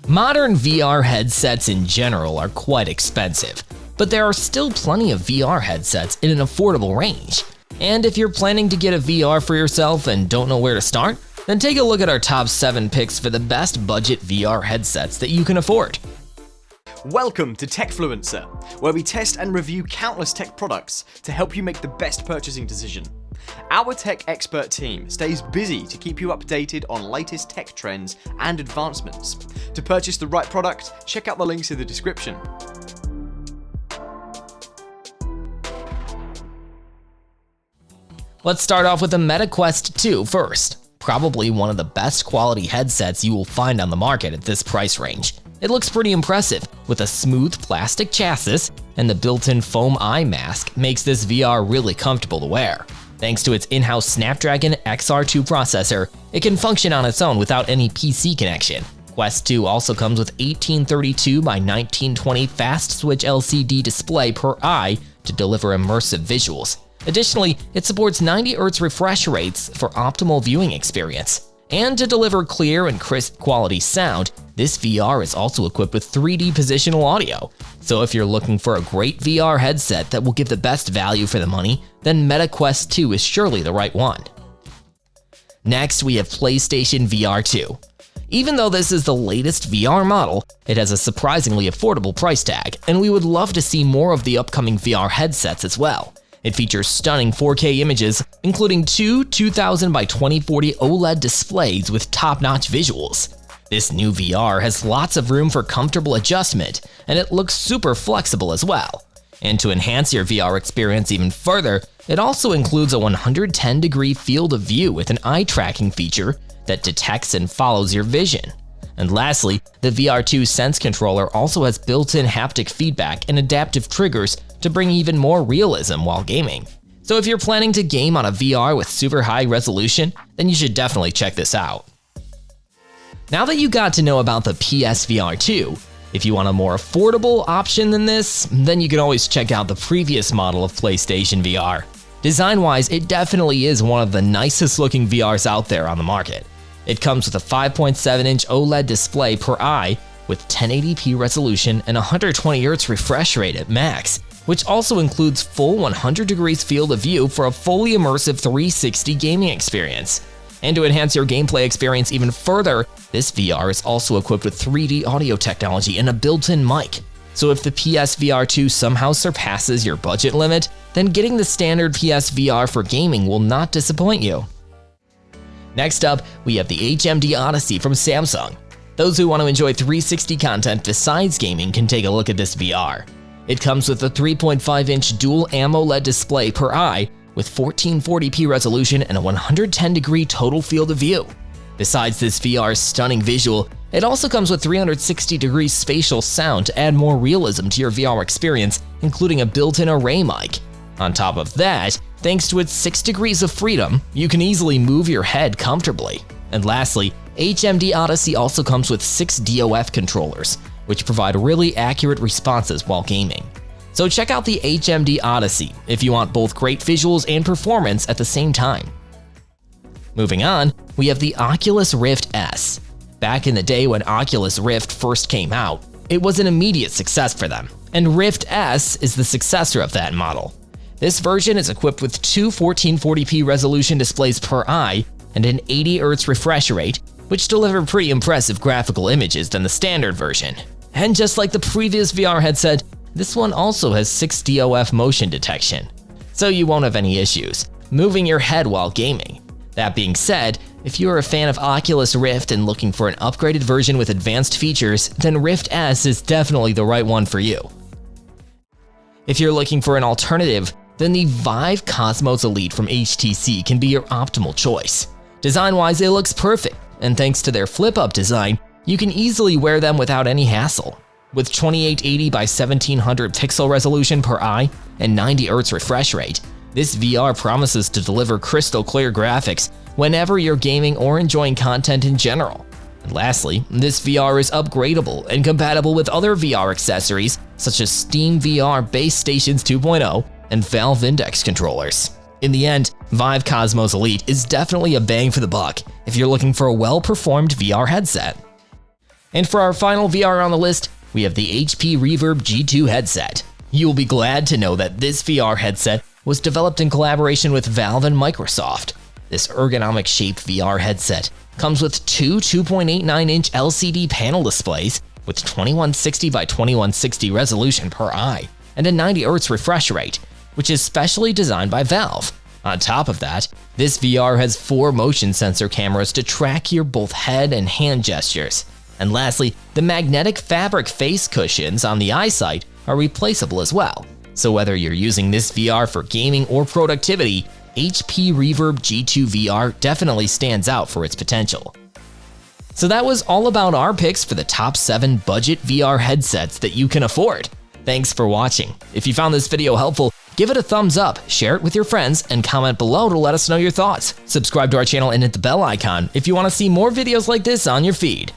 Modern VR headsets in general are quite expensive, but there are still plenty of VR headsets in an affordable range. And if you're planning to get a VR for yourself and don't know where to start, then take a look at our top 7 picks for the best budget VR headsets that you can afford. Welcome to Techfluencer, where we test and review countless tech products to help you make the best purchasing decision. Our tech expert team stays busy to keep you updated on latest tech trends and advancements. To purchase the right product, check out the links in the description. Let's start off with the Meta Quest 2 first. Probably one of the best quality headsets you will find on the market at this price range. It looks pretty impressive, with a smooth plastic chassis, and the built-in foam eye mask makes this VR really comfortable to wear. Thanks to its in-house Snapdragon XR2 processor, it can function on its own without any PC connection. Quest 2 also comes with 1832 by 1920 fast switch LCD display per eye to deliver immersive visuals. Additionally, it supports 90 Hz refresh rates for optimal viewing experience. And to deliver clear and crisp quality sound, this VR is also equipped with 3D positional audio. So if you're looking for a great VR headset that will give the best value for the money, then Meta Quest 2 is surely the right one. Next, we have PlayStation VR 2. Even though this is the latest VR model, it has a surprisingly affordable price tag, and we would love to see more of the upcoming VR headsets as well. It features stunning 4K images, including two 2000 by 2040 OLED displays with top-notch visuals. This new VR has lots of room for comfortable adjustment, and it looks super flexible as well. And to enhance your VR experience even further, it also includes a 110-degree field of view with an eye tracking feature that detects and follows your vision. And lastly, the VR2 Sense controller also has built-in haptic feedback and adaptive triggers to bring even more realism while gaming. So if you're planning to game on a VR with super high resolution, then you should definitely check this out. Now that you got to know about the PSVR 2, if you want a more affordable option than this, then you can always check out the previous model of PlayStation VR. Design-wise, it definitely is one of the nicest looking VRs out there on the market. It comes with a 5.7-inch OLED display per eye with 1080p resolution and 120 Hz refresh rate at max, which also includes full 100 degrees field of view for a fully immersive 360 gaming experience. And to enhance your gameplay experience even further, this VR is also equipped with 3D audio technology and a built-in mic. So if the PSVR 2 somehow surpasses your budget limit, then getting the standard PSVR for gaming will not disappoint you. Next up, we have the HMD Odyssey from Samsung. Those who want to enjoy 360 content besides gaming can take a look at this VR. It comes with a 3.5-inch dual AMOLED display per eye with 1440p resolution and a 110-degree total field of view. Besides this VR's stunning visual, it also comes with 360-degree spatial sound to add more realism to your VR experience, including a built-in array mic. On top of that, thanks to its 6 degrees of freedom, you can easily move your head comfortably. And lastly, HMD Odyssey also comes with 6 DOF controllers, which provide really accurate responses while gaming. So check out the HMD Odyssey if you want both great visuals and performance at the same time. Moving on, we have the Oculus Rift S. Back in the day when Oculus Rift first came out, it was an immediate success for them, and Rift S is the successor of that model. This version is equipped with two 1440p resolution displays per eye and an 80 Hz refresh rate, which deliver pretty impressive graphical images than the standard version. And just like the previous VR headset, this one also has 6 DOF motion detection, so you won't have any issues moving your head while gaming. That being said, if you're a fan of Oculus Rift and looking for an upgraded version with advanced features, then Rift S is definitely the right one for you. If you're looking for an alternative, then the Vive Cosmos Elite from HTC can be your optimal choice. Design-wise, it looks perfect, and thanks to their flip-up design, you can easily wear them without any hassle. With 2880 by 1700 pixel resolution per eye and 90 Hz refresh rate, this VR promises to deliver crystal clear graphics whenever you're gaming or enjoying content in general. And lastly, this VR is upgradable and compatible with other VR accessories such as Steam VR Base Stations 2.0 and Valve Index controllers. In the end, Vive Cosmos Elite is definitely a bang for the buck if you're looking for a well-performed VR headset. And for our final VR on the list, we have the HP Reverb G2 headset. You will be glad to know that this VR headset was developed in collaboration with Valve and Microsoft. This ergonomic-shaped VR headset comes with two 2.89-inch LCD panel displays with 2160 by 2160 resolution per eye and a 90 Hz refresh rate, which is specially designed by Valve. On top of that, this VR has 4 motion sensor cameras to track your both head and hand gestures. And lastly, the magnetic fabric face cushions on the eyesight are replaceable as well. So whether you're using this VR for gaming or productivity, HP Reverb G2 VR definitely stands out for its potential. So that was all about our picks for the top 7 budget VR headsets that you can afford. Thanks for watching. If you found this video helpful, give it a thumbs up, share it with your friends, and comment below to let us know your thoughts. Subscribe to our channel and hit the bell icon if you want to see more videos like this on your feed.